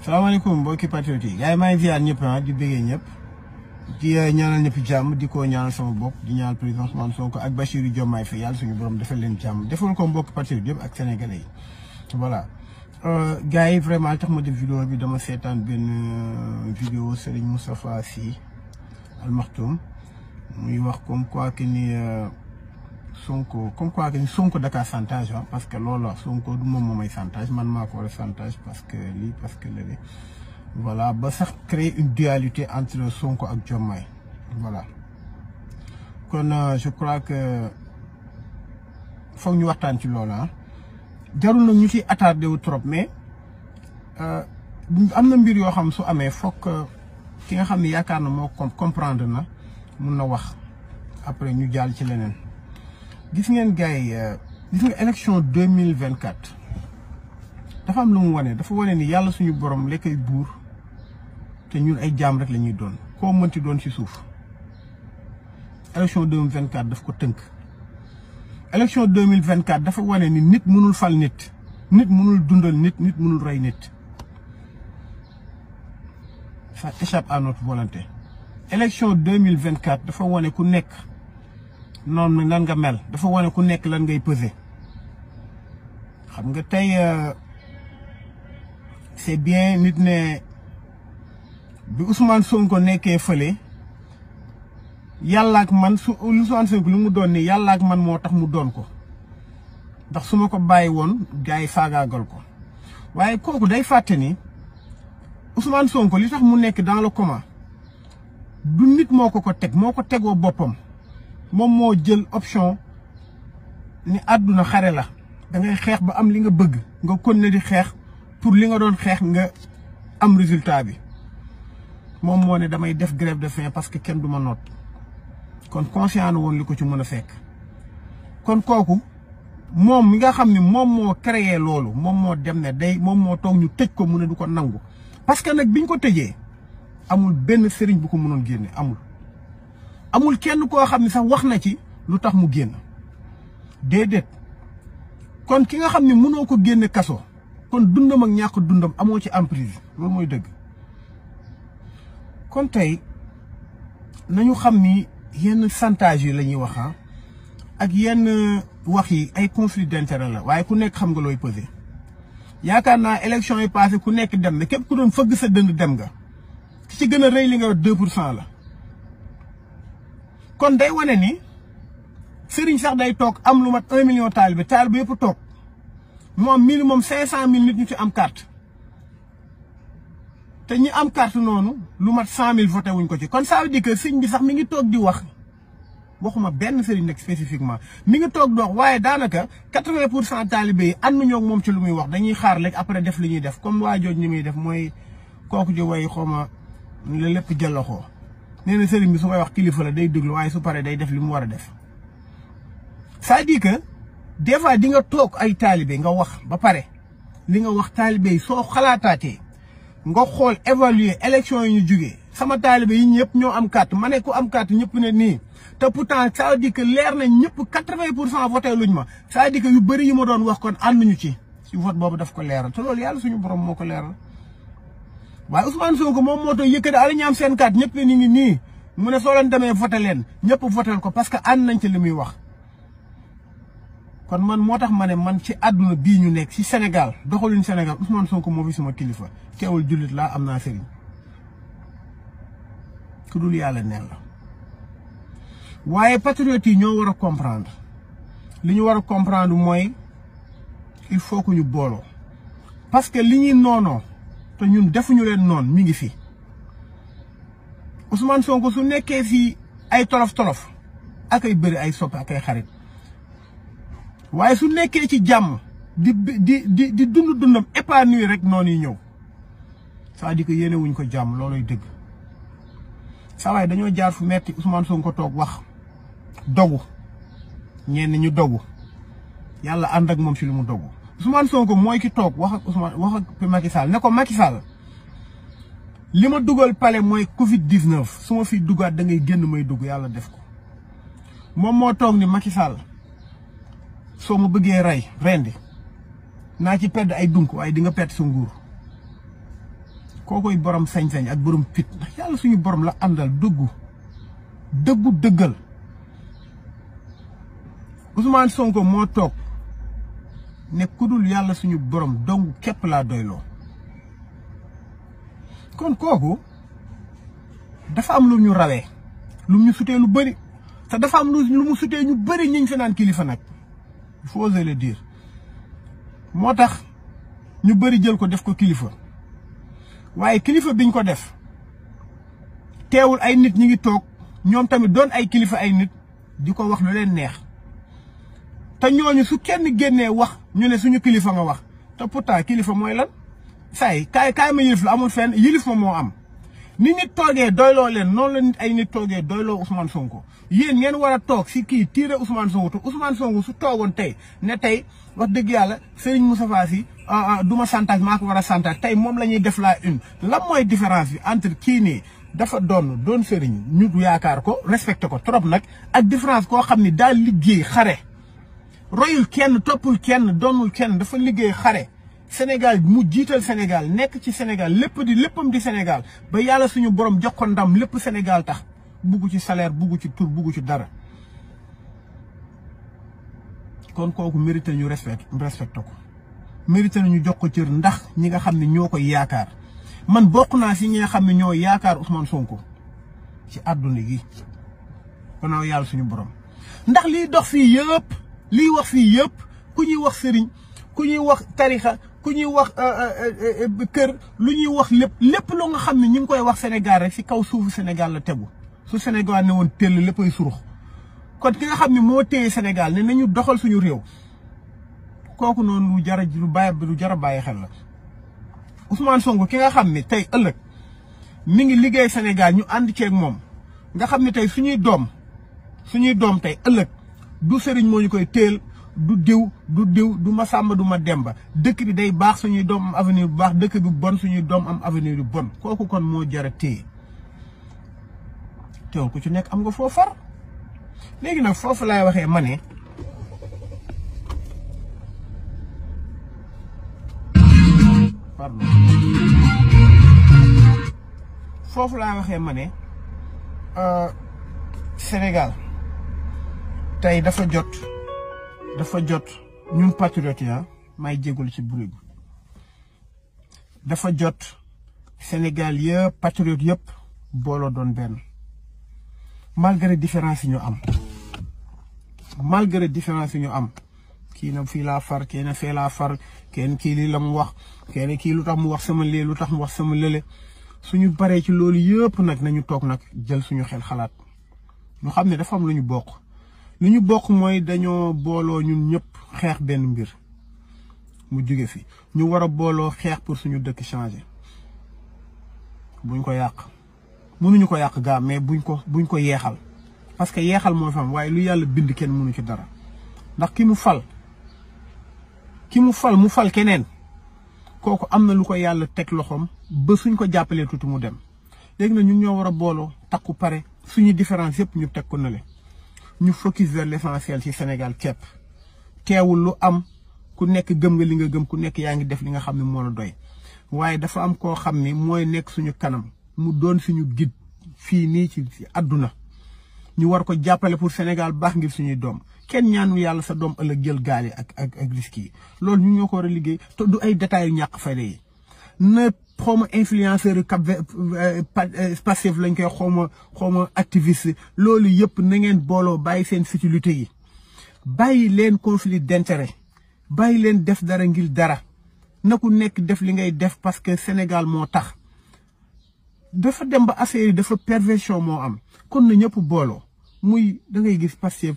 salaamaaleykum mbokki patriote yi gars yi maa ngi ziar ñëpp di bëggee ñëpp di ñaanal ñëpp jàmm di ko ñaanal sama bopp di ñaanal président Ousmane Sonko ak Bassirou Diomaye Faye yàlla suñu borom defal leen jàmm defal ko mbokki patriote yëpp ak sénégalais yi voilà. gars yi vraiment tax ma def vidéo bi dama seetaan benn vidéo Serigne Moustapha Sy Al Maktoum muy wax comme quoi que ni Sonko Dakar chantage parce que loolu la Sonko du moom moomay chantage man maa ko war a chantage parce que lii parce que léegi voilà ba sax créer une dualité entre Sonko ak Diomaye voilà. kon je crois que foog ñu waxtaan ci loolu jarul na ñu ci attardé wu trop mais am na mbir yoo xam su amee foog ki nga xam ne yaakaar na moo comprendre na mun na wax après ñu jàll ci leneen. gis ngeen gars yi gis nga élection 2024 dafa am lu mu wane dafa wane ni yàlla suñu borom lekkay buur te ñun ay jaam rek la ñuy doon koo mënti doon ci suuf. élection 2024 daf ko tënk. élection 2024 dafa wane ni nit mënul fal nit mënul dundal nit mënul rey nit. ça échappe à notre volonté. élection 2024 dafa wane ku nekk. noonu lan nga mel dafa wane ku nekk lan ngay peser xam nga tey c'est bien nit ne bi Ousmane Sonko nekkee fële yàlla ak man su Ousmane Sonko lu mu doon ni yàlla ak man moo tax mu doon ko ndax su ma ko bàyyi woon gars yi faagaagal ko waaye kooku day fàtte ni Ousmane Sonko li tax mu nekk dans le coma du nit moo ko teg moo ko tegoo boppam. moom moo jël option ni àdduna xare la da ngay xeex ba am li nga bëgg nga continuer di xeex pour li nga doon xeex nga am résultat bi moom moo ne damay def grève de faim parce que kenn du ma noot kon conscient na woon li ko ci mën a fekk. kon kooku moom mi nga xam ne moom moo créé loolu moom moo dem ne day moom moo toog ñu tëj ko mu ne du ko nangu parce que nag biñ ko tëjee amul benn sëriñ bu ko mënoon génne amul kenn koo xam ne sax wax na ci lu tax mu génn déedéet kon ki nga xam ne mënoo ko génne kaso kon dundam ak ñàkk dundam amoo ci emprise loolu mooy dëgg. kon tey nañu xam ni yenn chantage yi la ñuy wax ak yenn wax yi ay conflit d'intérêt la waaye ku nekk xam nga looy peser. yaakaar naa élection yi passé ku nekk dem na képp ku doon fëgg sa dënd dem nga ki ci gën a rëy li nga 2% la. kon day wane ni sëriñ sax day toog am lu mat 1 million taalibe yëpp toog moom minimum 500 000 nit ñu ci am carte te ñi am carte noonu lu mat 100 000 voté wuñ ko ci kon ça veut dire que sëriñ bi sax mi ngi toog di wax waxuma benn sëriñ nag spécifiquement mi ngi toog di wax waaye daanaka 80% taalibe yi ànduñoo ak moom ci lu muy wax dañuy xaar rek après def li ñuy def comme waa jooj ni muy def mooy kooku ji way xawma la lépp jëllaxoo. nee na sëriñ bi su koy wax kilifa la day déglu waaye su paree day def li mu war a def c'est-à-dire que des fois di nga toog ay taalibe nga wax ba pare li nga wax taalibe yi soo xalaataatee nga xool évaluer élection yi ñu jugee sama taalibe yi ñëpp ñoo am carte ma ne ku am carte ñëpp ne nii te pourtant ça veut dire que leer na ñëpp 80% voté luñ ma ça veut dire que yu bëri yi ma doon wax kon ànduñu ci vote boobu daf ko leeral te loolu yàlla suñu borom moo ko leeral. waaye Ousmane Sonko moom moo tax yëkkati ala ñaam seen carte ñëpp ni ngi nii mu ne soo leen demee voté leen ñëpp voté ko parce que ànd nañ ci li muy wax. kon man moo tax ma ne man ci àdduna bii ñu nekk ci Sénégal doxaluñ Sénégal Ousmane Sonko moo fi sama kilifa teewul jullit laa am naa sëriñ ku dul yàlla neen la. waaye patriotes yi ñoo war a comprendre li ñu war a comprendre mooy il faut que ñu booloo parce que li ñuy noonoo te ñun defuñu leen noonu mi ngi fi Ousmane Sonko su nekkee fi ay tolof ak ay bëri ay soppe ak ay xarit waaye su nekkee ci jàmm di dundam épanoui rek noonu yi ñëw c'est-à-dire que yéene wuñ ko jàmm looloy dëgg. saa waay dañoo jaar fu metti Ousmane Sonko toog wax dogu ñenn ñu dogu yàlla ànd ak moom ci lu mu dogu. Ousmane Sonko mooy ki toog wax ak Macky Sall ne ko Macky Sall li ma dugal palais mooy Covid-19 su ma fi duggaat da ngay génn may dugg yàlla def ko moom moo toog ni Macky Sall soo ma bëggee rendi naa ci pedd ay dunk waaye di nga pett sa nguur kokoy borom sañ-sañ ak borom fit ndax yàlla suñu borom la àndal dëggu dëggal Ousmane Sonko moo toog ne kudul yàlla suñu borom dong képp laa doyloo kon kooku dafa am lu ñu rawee lu ñu sutee lu bëri te dafa am lu mu sutee ñu bëri ñiñ fi naan kilifa nag il faut oser le dire moo tax ñu bëri jël ko def ko kilifa waaye kilifa biñ ko def teewul ay nit ñi ngi toog ñoom tamit doon ay kilifa ay nit di ko wax lu leen neex te ñooñu su kenn génnee wax ñu ne suñu kilifa nga wax te pourtant kilifa mooy lan say kaay ma yilif la amul fenn yilif ma moo am ni nit toogee doyloo leen noonu la nit ay nit toogee doyloo Ousmane Sonko yéen ngeen war a toog si kii tiire Ousmane Sonko te Ousmane Sonko su toogoon tey ne tey wax dëgg yàlla Serigne Moustapha Sy du ma chantage maa ko war a chantage tey moom la ñuy def la une lan mooy différence bi entre kii nii dafa doon Serigne ñu yaakaar ko respecté ko trop nag ak différence koo xam ni daal liggéey xare royul kenn toppul kenn doonul kenn dafa liggéey xare Sénégal mu jiital Sénégal nekk ci Sénégal léppam di Sénégal ba yàlla suñu borom jox ko ndam lépp Sénégal tax bugg ci salaire bugg ci tur bugg ci dara kon kooku mérité ñu respecté ko mérité nañu jox ko cër ndax ñi nga xam ne ñoo koy yaakaar man bokk naa si ñi nga xam ne ñoo yaakaar Ousmane Sonko ci àdduna gi gannaaw yàlla suñu borom ndax liy dox fii yëpp liy wax fii yëpp ku ñuy wax sëriñ ku ñuy wax tarixa ku ñuy wax kër lu ñuy wax lépp lu nga xam ne ñu ngi koy wax Sénégal rek si kaw suufu Sénégal la tegu su Sénégal ne woon tell léppay surux kon ki nga xam ne moo téye Sénégal ne nañu doxal suñu réew kooku noonu lu jar a bàyyi xel la Ousmane Sonko ki nga xam ne tey ëllëg mi ngi liggéey Sénégal ñu ànd ceeg moom nga xam ne tey suñuy doom tey ëllëg du sëriñ moo ñu koy téel du diw du ma sàmba du ma demba dëkk bi day baax suñuy doom am avenir bu baax dëkk bi bon suñuy doom am avenir yu bon kooku kon moo jar a téye teewul ku ci nekk am nga foo far léegi nag foofu laay waxee ma ne pardon foofu laay waxee ma ne Sénégal tey dafa jot ñun patriotes ya may jégalu ci bruit bi dafa jot Sénégal yëpp patriotes yëpp booloo doon benn malgré différence yi ñu am kii na fii laa far kii na fee laa far kenn kii lii la mu wax kenn kii lu tax mu wax sama lee lu tax mu wax sama lële suñu baree ci loolu yëpp nag nañu toog nag jël suñu xel xalaat ñu xam ne dafa am lu ñu bokk mooy dañoo booloo ñun ñëpp xeex benn mbir mu jóge fi ñu war a booloo xeex pour suñu dëkk changer buñ ko yàq mënuñu ko yàq gaa mais buñ ko yeexal parce que yeexal mooy fam waaye lu yàlla bind kenn mënu ci dara ndax ki mu fal keneen kooku am na lu ko yàlla teg loxoom ba suñ ko jàppalee tuuti mu dem léegi nag ñun ñoo war a booloo takku pare suñu différence yëpp ñu teg ko nale ñu focus vers l'essentiel ci Sénégal képp teewul lu am ku nekk gëm nga li nga gëm ku nekk yaa ngi def li nga xam ne moo la doy waaye dafa am koo xam ni mooy nekk suñu kanam mu doon suñu guide fii nii ci àdduna ñu war ko jàppale pour Sénégal baax ngir suñuy doom kenn ñaanu yàlla sa doom ëllëg jël gaal yi ak risque yi loolu ñu ñoo ko war a liggéey te du ay détails yu ñàkk fayda yi na xawma influenceur yu passif lañ koy xawma activiste loolu yëpp na ngeen booloo bàyyi seen futilité yi bàyyi leen conflit d'intérêt bàyyi leen def dara ngir dara na ku nekk def li ngay def parce que Sénégal moo tax dafa dem ba affaire yi dafa perversion moo am kon na ñëpp booloo muy da ngay gis passif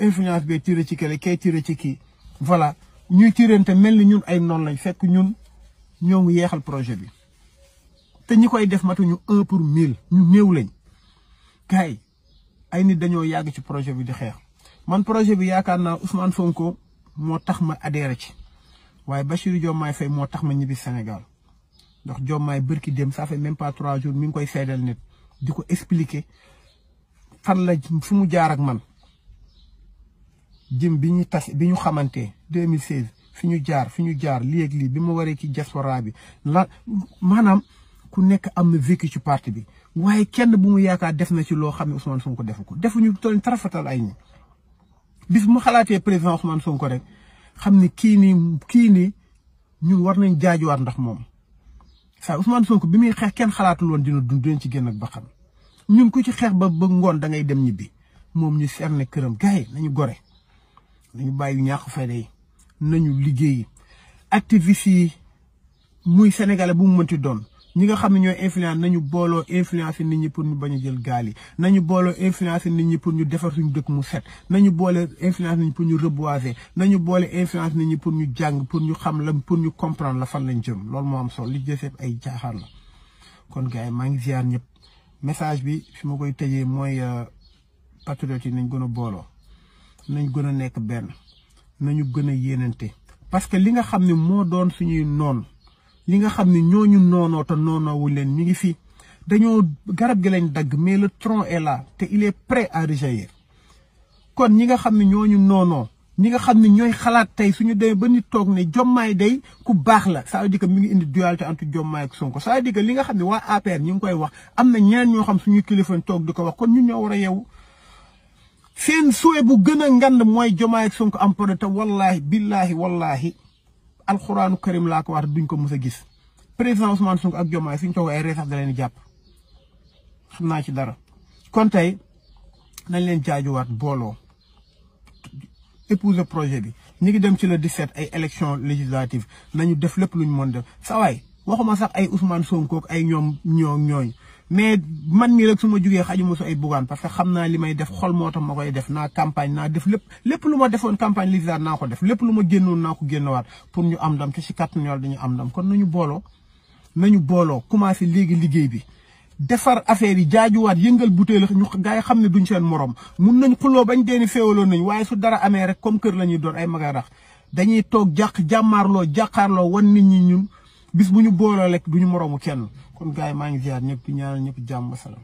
influence bi tiré ci kële kay tiré ci kii voilà ñuy tirante mel ni ñun ay noonu lañ fekk ñun ñoo ngi yeexal projet bi te ñi koy def matuñu 1 pour 1000 ñu néew lañ gars yi ay nit dañoo yàgg ci projet bi di xeex man projet bi yaakaar naa Ousmane Sonko moo tax ma adhéré ci waaye Bassirou Diomaye Faye moo tax ma ñibbi Sénégal ndax Diomaye bërki dem ça fait même pas 3 jours mi ngi koy seedal nit di ko expliquer fan la fu mu jaar ak man jëm bi ñu xamante 2016 fi ñu jaar lii ak lii bi ma waree ci diaspora bi la maanaam ku nekk am na vécu ci parti bi waaye kenn bu mu yaakaar def na ci loo xam ne Ousmane Sonko defu ko defuñu toll tarafatal ay ñi bis bu ma xalaatee président Ousmane Sonko rek xam ni kii nii ñun war nañ jaajuwaat ndax moom saa Ousmane Sonko bi muy xeex kenn xalaatul woon dina dund dinañ ci génn ak ba xam ñun ku ci xeex ba ngoon da ngay dem ñibbi moom ñu seerne këram gars yi nañu gore nañu bàyyi ñàkk fayda yi nañu liggéeyi activiste yi muy sénégalais bu mu mënti doon ñi nga xam ne ñooy influence nañu booloo influence nit ñi pour ñu bañ a jël gaal yi nañu booloo influence nit ñi pour ñu defar suñu dëkk mu set nañu boole influence nit ñi pour ñu reboiser nañu boole influence nit ñi pour ñu jàng pour ñu xam la pour ñu comprendre la fan lañ jëm loolu moo am solo li jëseeb ay jaaxaar la kon gars yi maa ngi ziar ñëpp message bi fi ma koy tëjee mooy patriote yi nañ gën a booloo nañ gën a nekk benn nañu gën a yéenante parce que li nga xam ne moo doon suñuy noon li nga xam ne ñooñu noonoo te noonoowul leen mi ngi fi dañoo garab gi lañ dagg mais le tronc est là te il est prêt à rejaillir kon ñi nga xam ne ñooñu noonoo ñi nga xam ne ñooy xalaat tey suñu demee ba nit toog ne Diomaye day ku baax la ça veut dire que mi ngi indi dualité entre Diomaye ak Sonko ça veut dire que li nga xam ne waa APR ñu ngi koy wax am na ñeneen ñoo xam suñu kilifa toog di ko wax kon ñun ñoo war a yeewu seen souhait bu gën a ngand mooy Diomaye ak Sonko am projet te wallahi billahi wallahi alxuraanu karim laa ko wax duñ ko mës a gis président Ousmane Sonko ak Diomaye suñ toog ay ree sax da leen jàpp xam naa ci dara kon tey nañ leen jaajuwaat booloo épouser projet bi ñu ngi dem ci le 17 ay élection législative nañu def lépp luñ mën def sa waay waxuma sax ay Ousmane Sonko ak ay ñooñ mais man mii rek su ma jugee xajuma su ay Bougane parce que xam naa li may def xol moo tax ma koy def naa campagne naa def lépp lu ma defoon campagne législative naa ko def lépp lu ma génnoon naa ko génnewaat pour ñu am ndam te si kàttan Yàlla dañu am ndam kon nañu booloo commencé léegi liggéey bi defar affaire yi jaajuwaat yëngal butéel ñu gaa yi xam ne duñ seen morom mun nañ xuloo bañ deeni féewaloon nañ waaye su dara amee rek comme kër la ñuy doon ay magarax dañuy toog jàkkaarloo wan nit ñi ñun bis bu ñu booloo rek duñu moroomu kenn kon gars yi maa ngi ziar ñëpp di ñaanal ñëpp jàmm salaam